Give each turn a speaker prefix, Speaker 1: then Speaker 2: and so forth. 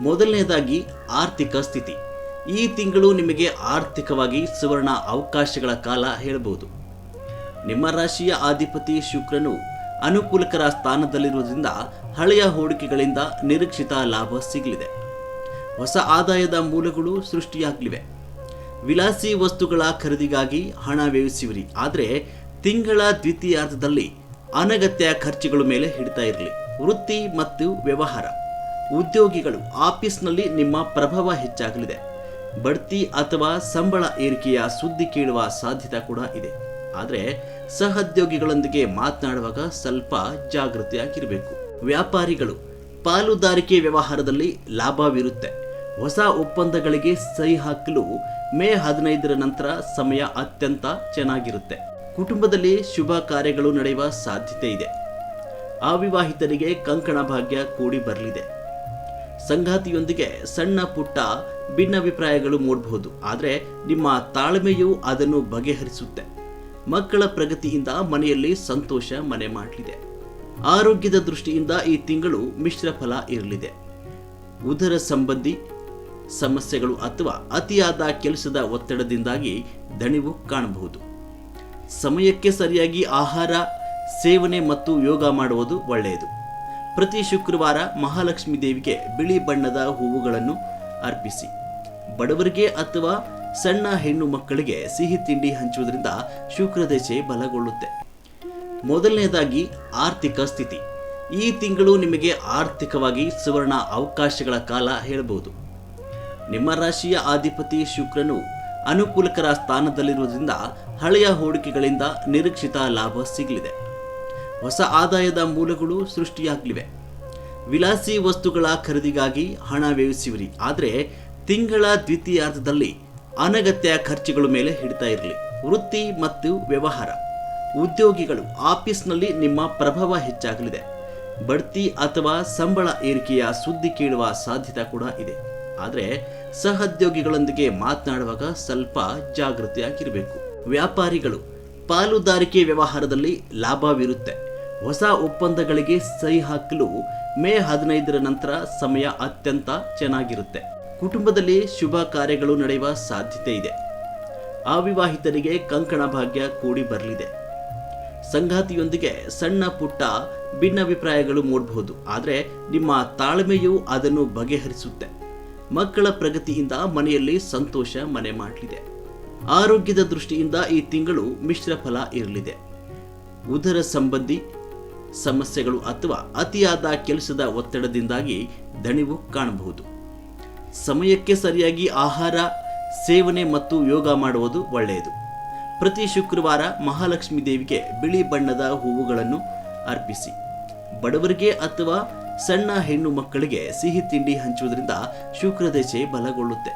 Speaker 1: ಮೊದಲನೇದಾಗಿ ಆರ್ಥಿಕ ಸ್ಥಿತಿ. ಈ ತಿಂಗಳು ನಿಮಗೆ ಆರ್ಥಿಕವಾಗಿ ಸುವರ್ಣ ಅವಕಾಶಗಳ ಕಾಲ ಹೇಳಬಹುದು. ನಿಮ್ಮ ರಾಶಿಯ ಅಧಿಪತಿ ಶುಕ್ರನು ಅನುಕೂಲಕರ ಸ್ಥಾನದಲ್ಲಿರುವುದರಿಂದ ಹಳೆಯ ಹೂಡಿಕೆಗಳಿಂದ ನಿರೀಕ್ಷಿತ ಲಾಭ ಸಿಗಲಿದೆ. ಹೊಸ ಆದಾಯದ ಮೂಲಗಳು ಸೃಷ್ಟಿಯಾಗಲಿವೆ. ವಿಲಾಸಿ ವಸ್ತುಗಳ ಖರೀದಿಗಾಗಿ ಹಣ ವ್ಯಯಿಸುವಿರಿ. ಆದರೆ ತಿಂಗಳ ದ್ವಿತೀಯಾರ್ಧದಲ್ಲಿ ಅನಗತ್ಯ ಖರ್ಚುಗಳ ಮೇಲೆ ಹಿಡಿತಾ ಇರಲಿ. ವೃತ್ತಿ ಮತ್ತು ವ್ಯವಹಾರ. ಉದ್ಯೋಗಿಗಳು ಆಫೀಸ್ನಲ್ಲಿ ನಿಮ್ಮ ಪ್ರಭಾವ ಹೆಚ್ಚಾಗಲಿದೆ. ಬಡ್ತಿ ಅಥವಾ ಸಂಬಳ ಏರಿಕೆಯ ಸುದ್ದಿ ಕೇಳುವ ಸಾಧ್ಯತೆ ಕೂಡ ಇದೆ. ಆದರೆ ಸಹೋದ್ಯೋಗಿಗಳೊಂದಿಗೆ ಮಾತನಾಡುವಾಗ ಸ್ವಲ್ಪ ಜಾಗೃತಿಯಾಗಿರಬೇಕು. ವ್ಯಾಪಾರಿಗಳು ಪಾಲುದಾರಿಕೆ ವ್ಯವಹಾರದಲ್ಲಿ ಲಾಭವಿರುತ್ತೆ. ಹೊಸ ಒಪ್ಪಂದಗಳಿಗೆ ಸಹಿ ಹಾಕಲು ಮೇ 15ರ ನಂತರ ಸಮಯ ಅತ್ಯಂತ ಚೆನ್ನಾಗಿರುತ್ತೆ. ಕುಟುಂಬದಲ್ಲಿ ಶುಭ ಕಾರ್ಯಗಳು ನಡೆಯುವ ಸಾಧ್ಯತೆ ಇದೆ. ಅವಿವಾಹಿತರಿಗೆ ಕಂಕಣ ಭಾಗ್ಯ ಕೂಡಿ ಬರಲಿದೆ. ಸಂಗಾತಿಯೊಂದಿಗೆ ಸಣ್ಣ ಪುಟ್ಟ ಭಿನ್ನಾಭಿಪ್ರಾಯಗಳು ಮೂಡಬಹುದು. ಆದರೆ ನಿಮ್ಮ ತಾಳ್ಮೆಯು ಅದನ್ನು ಬಗೆಹರಿಸುತ್ತೆ. ಮಕ್ಕಳ ಪ್ರಗತಿಯಿಂದ ಮನೆಯಲ್ಲಿ ಸಂತೋಷ ಮನೆ ಮಾಡಲಿದೆ. ಆರೋಗ್ಯದ ದೃಷ್ಟಿಯಿಂದ ಈ ತಿಂಗಳು ಮಿಶ್ರ ಫಲ ಇರಲಿದೆ. ಉದರ ಸಂಬಂಧಿ ಸಮಸ್ಯೆಗಳು ಅಥವಾ ಅತಿಯಾದ ಕೆಲಸದ ಒತ್ತಡದಿಂದಾಗಿ ದಣಿವು ಕಾಣಬಹುದು. ಸಮಯಕ್ಕೆ ಸರಿಯಾಗಿ ಆಹಾರ ಸೇವನೆ ಮತ್ತು ಯೋಗ ಮಾಡುವುದು ಒಳ್ಳೆಯದು. ಪ್ರತಿ ಶುಕ್ರವಾರ ಮಹಾಲಕ್ಷ್ಮಿ ದೇವಿಗೆ ಬಿಳಿ ಬಣ್ಣದ ಹೂವುಗಳನ್ನು ಅರ್ಪಿಸಿ. ಬಡವರಿಗೆ ಅಥವಾ ಸಣ್ಣ ಹೆಣ್ಣು ಮಕ್ಕಳಿಗೆ ಸಿಹಿ ತಿಂಡಿ ಹಂಚುವುದರಿಂದ ಶುಕ್ರದಶೆ ಬಲಗೊಳ್ಳುತ್ತೆ. ಮೊದಲನೇದಾಗಿ ಆರ್ಥಿಕ ಸ್ಥಿತಿ. ಈ ತಿಂಗಳು ನಿಮಗೆ ಆರ್ಥಿಕವಾಗಿ ಸುವರ್ಣ ಅವಕಾಶಗಳ ಕಾಲ ಹೇಳಬಹುದು. ನಿಮ್ಮ ರಾಶಿಯ ಅಧಿಪತಿ ಶುಕ್ರನು ಅನುಕೂಲಕರ ಸ್ಥಾನದಲ್ಲಿರುವುದರಿಂದ ಹಳೆಯ ಹೂಡಿಕೆಗಳಿಂದ ನಿರೀಕ್ಷಿತ ಲಾಭ ಸಿಗಲಿದೆ. ಹೊಸ ಆದಾಯದ ಮೂಲಗಳು ಸೃಷ್ಟಿಯಾಗಲಿವೆ. ವಿಲಾಸಿ ವಸ್ತುಗಳ ಖರೀದಿಗಾಗಿ ಹಣ ವ್ಯಯಿಸುವಿರಿ. ಆದರೆ ತಿಂಗಳ ದ್ವಿತೀಯಾರ್ಧದಲ್ಲಿ ಅನಗತ್ಯ ಖರ್ಚುಗಳ ಮೇಲೆ ಹಿಡಿತಾ ಇರಲಿ. ವೃತ್ತಿ ಮತ್ತು ವ್ಯವಹಾರ. ಉದ್ಯೋಗಿಗಳು ಆಫೀಸ್ನಲ್ಲಿ ನಿಮ್ಮ ಪ್ರಭಾವ ಹೆಚ್ಚಾಗಲಿದೆ. ಬಡ್ತಿ ಅಥವಾ ಸಂಬಳ ಏರಿಕೆಯ ಸುದ್ದಿ ಕೇಳುವ ಸಾಧ್ಯತೆ ಕೂಡ ಇದೆ. ಆದರೆ ಸಹೋದ್ಯೋಗಿಗಳೊಂದಿಗೆ ಮಾತನಾಡುವಾಗ ಸ್ವಲ್ಪ ಜಾಗೃತಿಯಾಗಿರಬೇಕು. ವ್ಯಾಪಾರಿಗಳು ಪಾಲುದಾರಿಕೆ ವ್ಯವಹಾರದಲ್ಲಿ ಲಾಭವಿರುತ್ತೆ. ಹೊಸ ಒಪ್ಪಂದಗಳಿಗೆ ಸಹಿ ಹಾಕಲು ಮೇ 15ರ ನಂತರ ಸಮಯ ಅತ್ಯಂತ ಚೆನ್ನಾಗಿರುತ್ತೆ. ಕುಟುಂಬದಲ್ಲಿ ಶುಭ ಕಾರ್ಯಗಳು ನಡೆಯುವ ಸಾಧ್ಯತೆ ಇದೆ. ಅವಿವಾಹಿತರಿಗೆ ಕಂಕಣ ಭಾಗ್ಯ ಕೂಡಿ ಬರಲಿದೆ. ಸಂಗಾತಿಯೊಂದಿಗೆ ಸಣ್ಣ ಪುಟ್ಟ ಭಿನ್ನಾಭಿಪ್ರಾಯಗಳು ಮೂಡಬಹುದು. ಆದರೆ ನಿಮ್ಮ ತಾಳ್ಮೆಯು ಅದನ್ನು ಬಗೆಹರಿಸುತ್ತೆ. ಮಕ್ಕಳ ಪ್ರಗತಿಯಿಂದ ಮನೆಯಲ್ಲಿ ಸಂತೋಷ ಮನೆ ಮಾಡಲಿದೆ. ಆರೋಗ್ಯದ ದೃಷ್ಟಿಯಿಂದ ಈ ತಿಂಗಳು ಮಿಶ್ರ ಫಲ ಇರಲಿದೆ. ಉದರ ಸಂಬಂಧಿ ಸಮಸ್ಯೆಗಳು ಅಥವಾ ಅತಿಯಾದ ಕೆಲಸದ ಒತ್ತಡದಿಂದಾಗಿ ದಣಿವು ಕಾಣಬಹುದು. ಸಮಯಕ್ಕೆ ಸರಿಯಾಗಿ ಆಹಾರ ಸೇವನೆ ಮತ್ತು ಯೋಗ ಮಾಡುವುದು ಒಳ್ಳೆಯದು. ಪ್ರತಿ ಶುಕ್ರವಾರ ಮಹಾಲಕ್ಷ್ಮಿ ದೇವಿಗೆ ಬಿಳಿ ಬಣ್ಣದ ಹೂವುಗಳನ್ನು ಅರ್ಪಿಸಿ. ಬಡವರಿಗೆ ಅಥವಾ ಸಣ್ಣ ಹೆಣ್ಣು ಮಕ್ಕಳಿಗೆ ಸಿಹಿ ತಿಂಡಿ ಹಂಚುವುದರಿಂದ ಶುಕ್ರದಶೆ ಬಲಗೊಳ್ಳುತ್ತೆ.